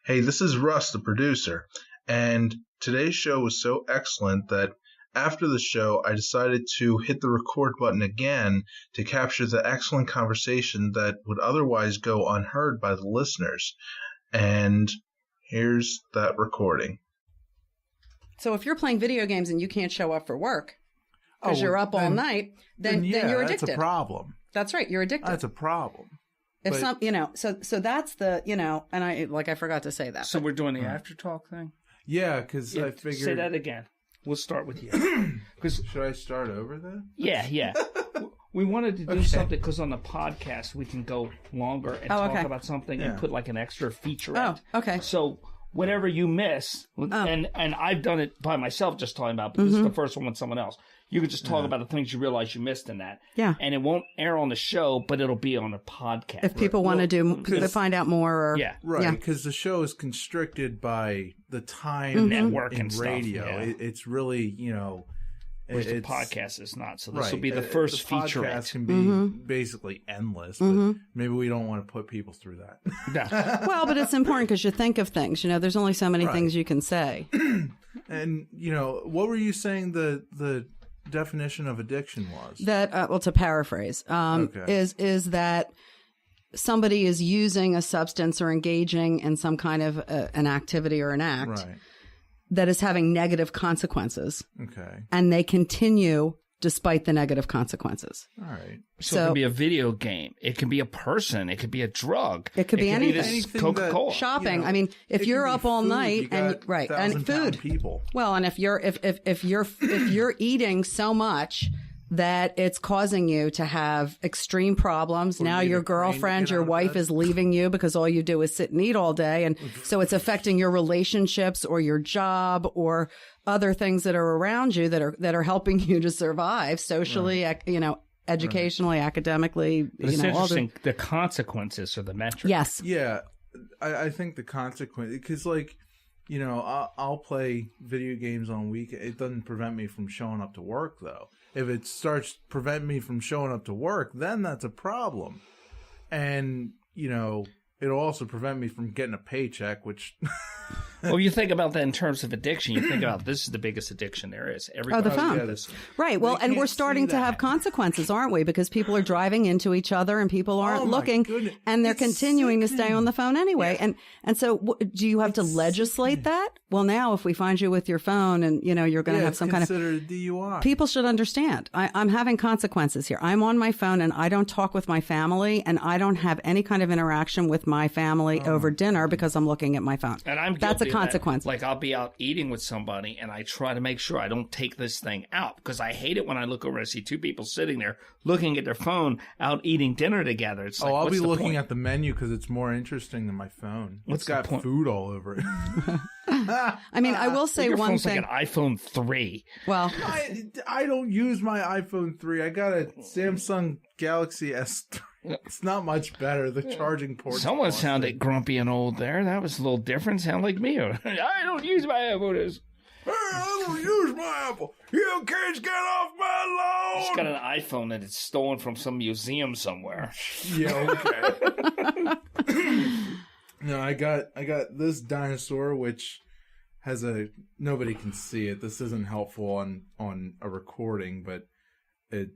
Hey, this is Russ, the producer, and today's show was so excellent that after the show, I decided to hit the record button again to capture the excellent conversation that would otherwise go unheard by the listeners. And here's that recording. So if you're playing video games and you can't show up for work because you're up all night, then you're addicted. That's a problem. That's right. You're addicted. That's a problem. If some, so that's the, and I forgot to say that. So we're doing the after talk thing? Yeah, because I figured. Say that again. We'll start with you. Should I start over then? Yeah. We wanted to do something because on the podcast we can go longer and talk about something and put like an extra feature in. Oh, okay. So whatever you miss, and I've done it by myself just talking about, but this is the first one with someone else. You could just talk about the things you realize you missed in that. Yeah. And it won't air on the show, but it'll be on the podcast. If people want to find out more. Right, because the show is constricted by the time network in and radio. Stuff, yeah. It's really, whereas the podcast is not. So this will be the first feature. The podcast can be basically endless, but maybe we don't want to put people through that. Well, but it's important because you think of things. There's only so many things you can say. And, what were you saying the definition of addiction was? That, to paraphrase, is that somebody is using a substance or engaging in some kind of an activity or an act that is having negative consequences. Okay. And they continue despite the negative consequences. All right. So it could be a video game. It could be a person. It could be a drug. It could be anything. Anything Coca-Cola. Shopping. I mean, if you're up all night and food. People. Well, and if you're eating so much that it's causing you to have extreme problems. Now your girlfriend, your wife is leaving you because all you do is sit and eat all day. And so it's affecting your relationships or your job or other things that are around you that are helping you to survive socially, educationally, academically. It's interesting. The consequences are the metric. Yes. Yeah. I think the consequence, because I'll play video games on weekend. It doesn't prevent me from showing up to work, though. If it starts preventing me from showing up to work, then that's a problem. And, it'll also prevent me from getting a paycheck, which... Well, you think about that in terms of addiction. You think about this is the biggest addiction there is. The phone. Right. Well, and we're starting to have consequences, aren't we? Because people are driving into each other and people aren't looking and they're continuing to stay on the phone anyway. Yeah. And so do you have to legislate that? Well, now if we find you with your phone and, you're going to have some kind of... considered a DUI. People should understand. I'm having consequences here. I'm on my phone and I don't talk with my family and I don't have any kind of interaction with my family over dinner because I'm looking at my phone. And I'm That's a consequence. Like I'll be out eating with somebody and I try to make sure I don't take this thing out because I hate it when I look over and I see two people sitting there looking at their phone out eating dinner together. It's like, I'll be looking point? at the menu because it's more interesting than my phone. It's got food all over it. I mean, I will say one thing. Like an iPhone 3. Well, I don't use my iPhone 3. I got a Samsung Galaxy S3. It's not much better. The charging port. Someone sounded grumpy and old there. That was a little different. Sound like me. I don't use my iPhone. I don't use my Apple. You kids get off my lawn. He's got an iPhone that it's stolen from some museum somewhere. Yeah, okay. No, I got this dinosaur, which has nobody can see it. This isn't helpful on a recording, but it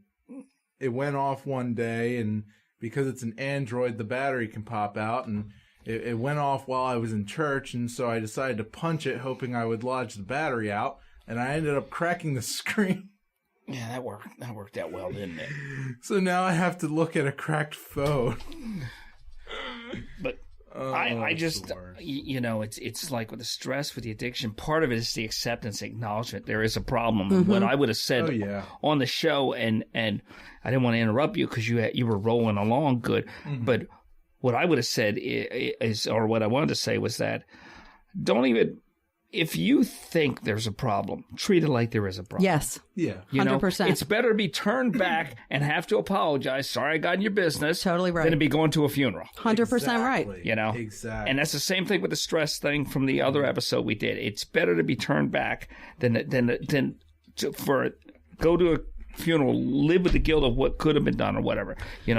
went off one day, and because it's an Android, the battery can pop out, and it went off while I was in church, and so I decided to punch it, hoping I would lodge the battery out, and I ended up cracking the screen. Yeah, that worked out well, didn't it? So now I have to look at a cracked phone. But I just, it's like with the stress, with the addiction, part of it is the acceptance, acknowledgement. There is a problem. And what I would have said on the show, and I didn't want to interrupt you because you were rolling along good, but what I would have said is, or what I wanted to say was that if you think there's a problem, treat it like there is a problem. Yes. Yeah. 100%. It's better to be turned back and have to apologize. Sorry I got in your business. Totally right. Than to be going to a funeral. 100% right. Exactly. And that's the same thing with the stress thing from the other episode we did. It's better to be turned back than go to a funeral, live with the guilt of what could have been done or whatever.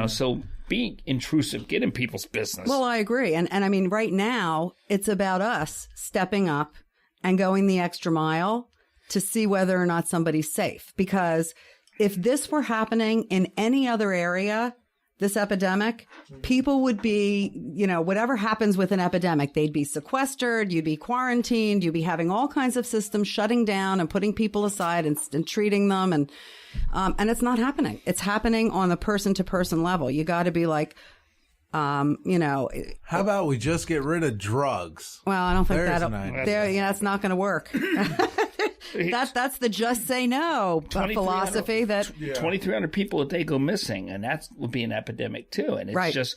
So be intrusive, get in people's business. Well, I agree. And I mean, right now, it's about us stepping up and going the extra mile to see whether or not somebody's safe. Because if this were happening in any other area, this epidemic, people would be, whatever happens with an epidemic, they'd be sequestered, you'd be quarantined, you'd be having all kinds of systems shutting down and putting people aside and treating them. And it's not happening. It's happening on the person to person level. You got to be like, how about we just get rid of drugs? Well, I don't think that's not going to work. That's the just say no philosophy that 2,300 people a day go missing, and that would be an epidemic too. And it's just,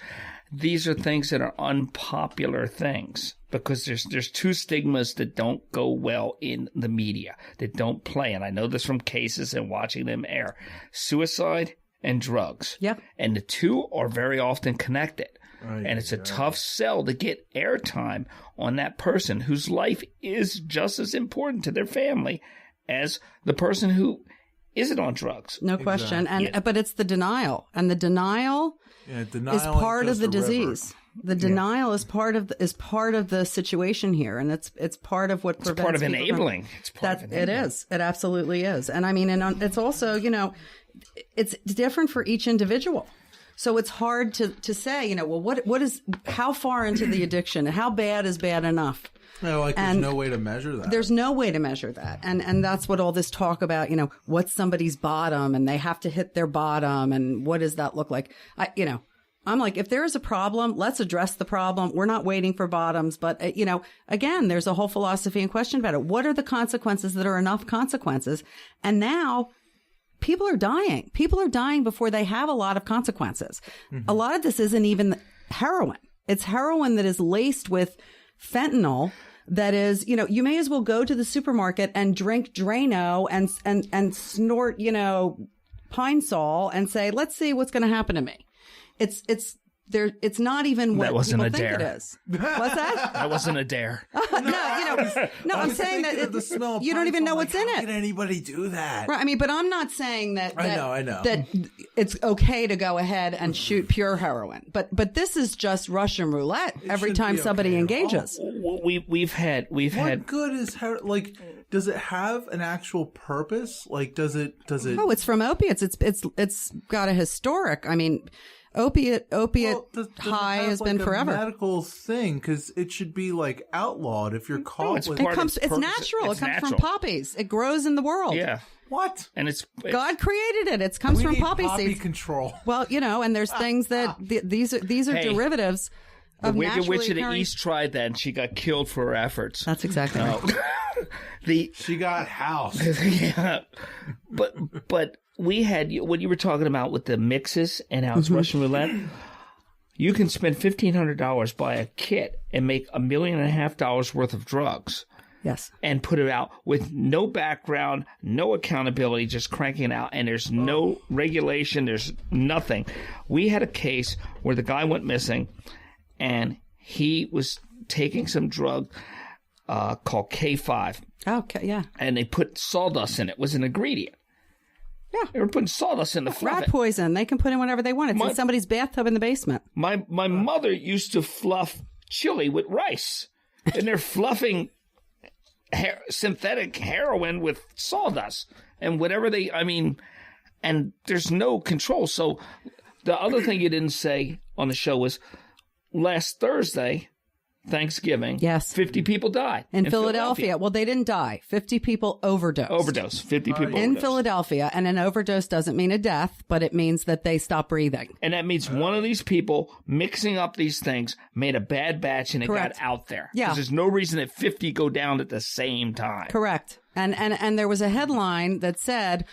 these are things that are unpopular things because there's two stigmas that don't go well in the media, that don't play. And I know this from cases and watching them air: suicide and drugs. Yeah. And the two are very often connected. Right, and it's a tough sell to get airtime on that person whose life is just as important to their family as the person who isn't on drugs. No question. And but it's the denial. And the denial is part of the disease. The denial is part of the situation here, and it's part of what prevents. It's part of enabling. It is. It absolutely is. And I mean, and it's also, it's different for each individual. So it's hard to say, how far into the addiction and how bad is bad enough? There's no way to measure that. There's no way to measure that. And that's what all this talk about, what's somebody's bottom and they have to hit their bottom and what does that look like? I'm like, if there is a problem, let's address the problem. We're not waiting for bottoms. But, again, there's a whole philosophy and question about it. What are the consequences that are enough consequences? And now people are dying. People are dying before they have a lot of consequences. Mm-hmm. A lot of this isn't even heroin. It's heroin that is laced with fentanyl. That is, you may as well go to the supermarket and drink Drano and snort, Pine Sol and say, let's see what's going to happen to me. It's not even what people think it is. What's that? That wasn't a dare. No, I'm saying that you don't even know what's in it. How can anybody do that? Right. I mean, but I'm not saying that. I know. That it's okay to go ahead and shoot pure heroin. But this is just Russian roulette every time somebody engages. We've had. What good is heroin? Does it have an actual purpose? Does it? Oh, it's from opiates. It's got a historic. I mean. Opiate high has been forever. A medical thing, because it should be outlawed if you're caught with. It's natural. It comes from poppies. It grows in the world. Yeah. What? And it's God created it. It comes from poppy seeds. Control. Well, and there's things that these are derivatives. The Wicked Witch of the East tried that, and she got killed for her efforts. That's exactly right. She got housed. Yeah, but. We had what you were talking about with the mixes and how it's Russian roulette. You can spend $1,500, buy a kit, and make $1.5 million worth of drugs. Yes. And put it out with no background, no accountability, just cranking it out. And there's no regulation. There's nothing. We had a case where the guy went missing, and he was taking some drug called K5. Okay, yeah. And they put sawdust in it. It was an ingredient. Yeah. They were putting sawdust in the fluff. Rat poison. They can put in whatever they want. It's in somebody's bathtub in the basement. My mother used to fluff chili with rice. And they're fluffing synthetic heroin with sawdust. And whatever and there's no control. So the other thing you didn't say on the show was last Thursday, Thanksgiving. Yes. 50 people died. In Philadelphia. Well, they didn't die. 50 people overdosed. 50 people in Philadelphia. And an overdose doesn't mean a death, but it means that they stop breathing. And that means one of these people mixing up these things made a bad batch and it got out there. Yeah. There's no reason that 50 go down at the same time. Correct. And there was a headline that said,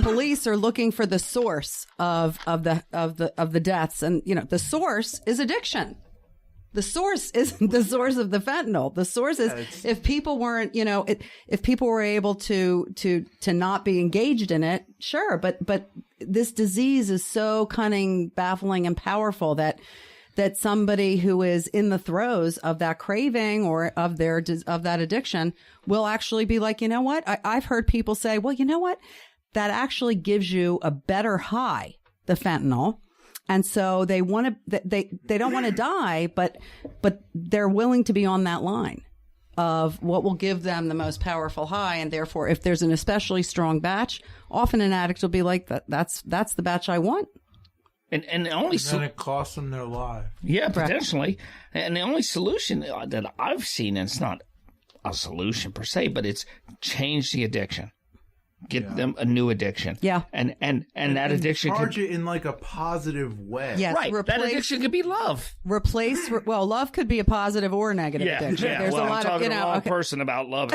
police are looking for the source of the deaths. And, the source is addiction. The source isn't the source of the fentanyl. The source is if people weren't, if people were able to not be engaged in it, sure. But this disease is so cunning, baffling, and powerful that somebody who is in the throes of that craving or of that addiction will actually be like, you know what? I've heard people say, well, you know what? That actually gives you a better high, the fentanyl. And so they want to, they don't want to die, but they're willing to be on that line of what will give them the most powerful high. And therefore, if there's an especially strong batch, often an addict will be like, that's the batch I want. And then it costs them their life. Yeah, potentially. And the only solution that I've seen, and it's not a solution per se, but it's change the addiction. Get them a new addiction. Yeah. And that addiction charge it in like a positive way. Yes, right. That addiction could be love. Love could be a positive or a negative addiction. Yeah. There's a lot I'm talking of, to the wrong person about love.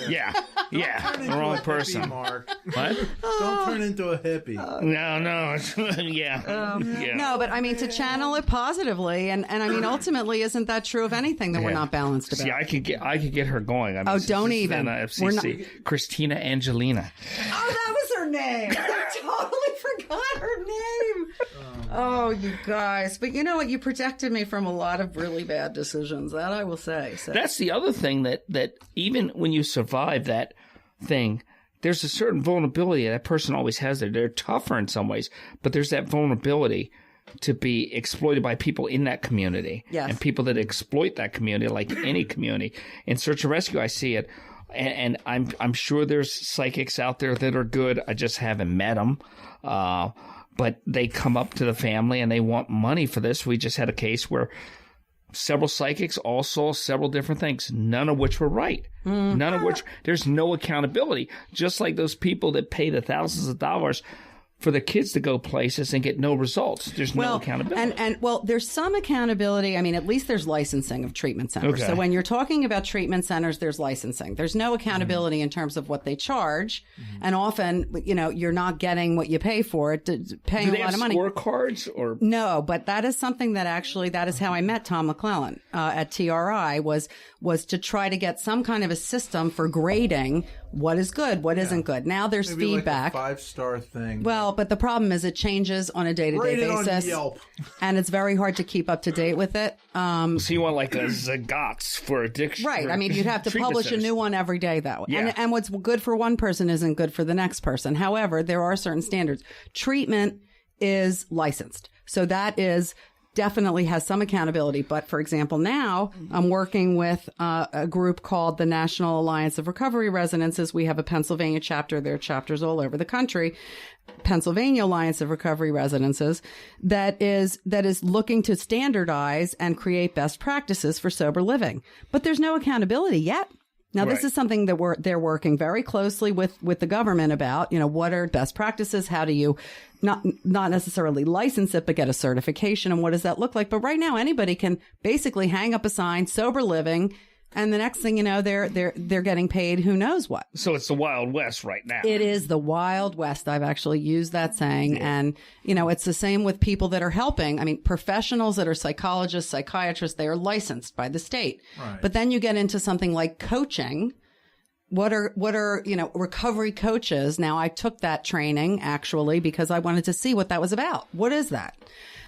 Yeah. The wrong person. Hippie, Mark. What? Don't turn into a hippie. No. Yeah. No, but I mean, to channel it positively. And I mean, ultimately, isn't that true of anything that we're not balanced about? See, I could get her going. I mean, don't even. FCC. Christina Angelina. Oh, that was her name. I totally forgot her name. Oh, you guys. But you know what? You protected me from a lot of really bad decisions. That I will say. So. That's the other thing that even when you survive that thing, there's a certain vulnerability that person always has there. They're tougher in some ways, but there's that vulnerability to be exploited by people in that community. Yes. And people that exploit that community, like any community. In search and rescue, I see it. And I'm sure there's psychics out there that are good. I just haven't met them. But they come up to the family and they want money for this. We just had a case where several psychics all saw several different things, none of which were right. None of which, there's no accountability. Just like those people that pay the thousands of dollars for the kids to go places and get no results. There's no accountability. And there's some accountability. I mean, at least there's licensing of treatment centers. Okay. So when you're talking about treatment centers, there's licensing. There's no accountability in terms of what they charge. And often, you're not getting what you pay for it, paying a lot of money. Do they have scorecards or? No, but that is something that actually, that is how I met Tom McClellan at TRI was to try to get some kind of a system for grading what is good, what isn't good. Now there's maybe feedback. Like a 5-star thing. Well, but the problem is it changes on a day-to-day basis. On Yelp. And it's very hard to keep up to date with it. So you want like a Zagat's for addiction? Right. I mean, you'd have to publish a new one every day, though. Yeah. And what's good for one person isn't good for the next person. However, there are certain standards. Treatment is licensed. So that is definitely has some accountability. But for example, now I'm working with a group called the National Alliance of Recovery Residences. We have a Pennsylvania chapter. There are chapters all over the country. Pennsylvania Alliance of Recovery Residences that is looking to standardize and create best practices for sober living. But there's no accountability yet. Now, this is something that they're working very closely with the government about, what are best practices? How do you not necessarily license it, but get a certification? And what does that look like? But right now, anybody can basically hang up a sign, sober living. And the next thing you know, they're getting paid who knows what. So it's the Wild West right now. It is the Wild West. I've actually used that saying. Yeah. And, it's the same with people that are helping. I mean, professionals that are psychologists, psychiatrists, they are licensed by the state. Right. But then you get into something like coaching. What are recovery coaches? Now, I took that training actually because I wanted to see what that was about. What is that?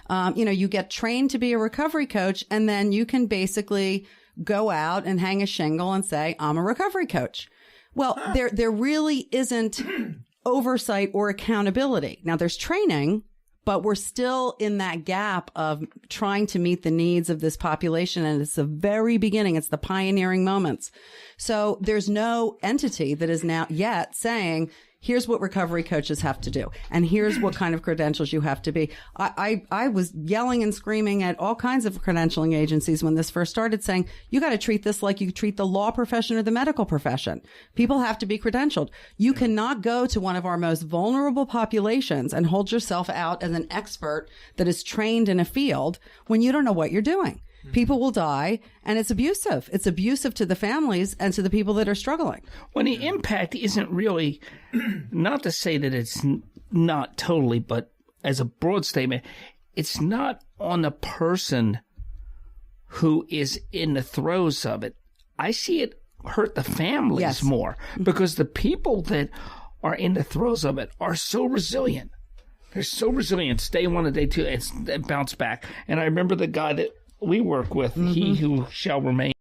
You get trained to be a recovery coach, and then you can basically go out and hang a shingle and say, I'm a recovery coach. Well, there really isn't oversight or accountability. Now, there's training, but we're still in that gap of trying to meet the needs of this population. And it's the very beginning. It's the pioneering moments. So there's no entity that is now yet saying, here's what recovery coaches have to do. And here's what kind of credentials you have to be. I was yelling and screaming at all kinds of credentialing agencies when this first started, saying, you got to treat this like you treat the law profession or the medical profession. People have to be credentialed. You cannot go to one of our most vulnerable populations and hold yourself out as an expert that is trained in a field when you don't know what you're doing. People will die, and it's abusive. It's abusive to the families and to the people that are struggling. When the impact isn't really, not to say that it's not totally, but as a broad statement, it's not on the person who is in the throes of it. I see it hurt the families more because the people that are in the throes of it are so resilient. They're so resilient. Day one and day two, and bounce back. And I remember the guy that we work with, he who shall remain.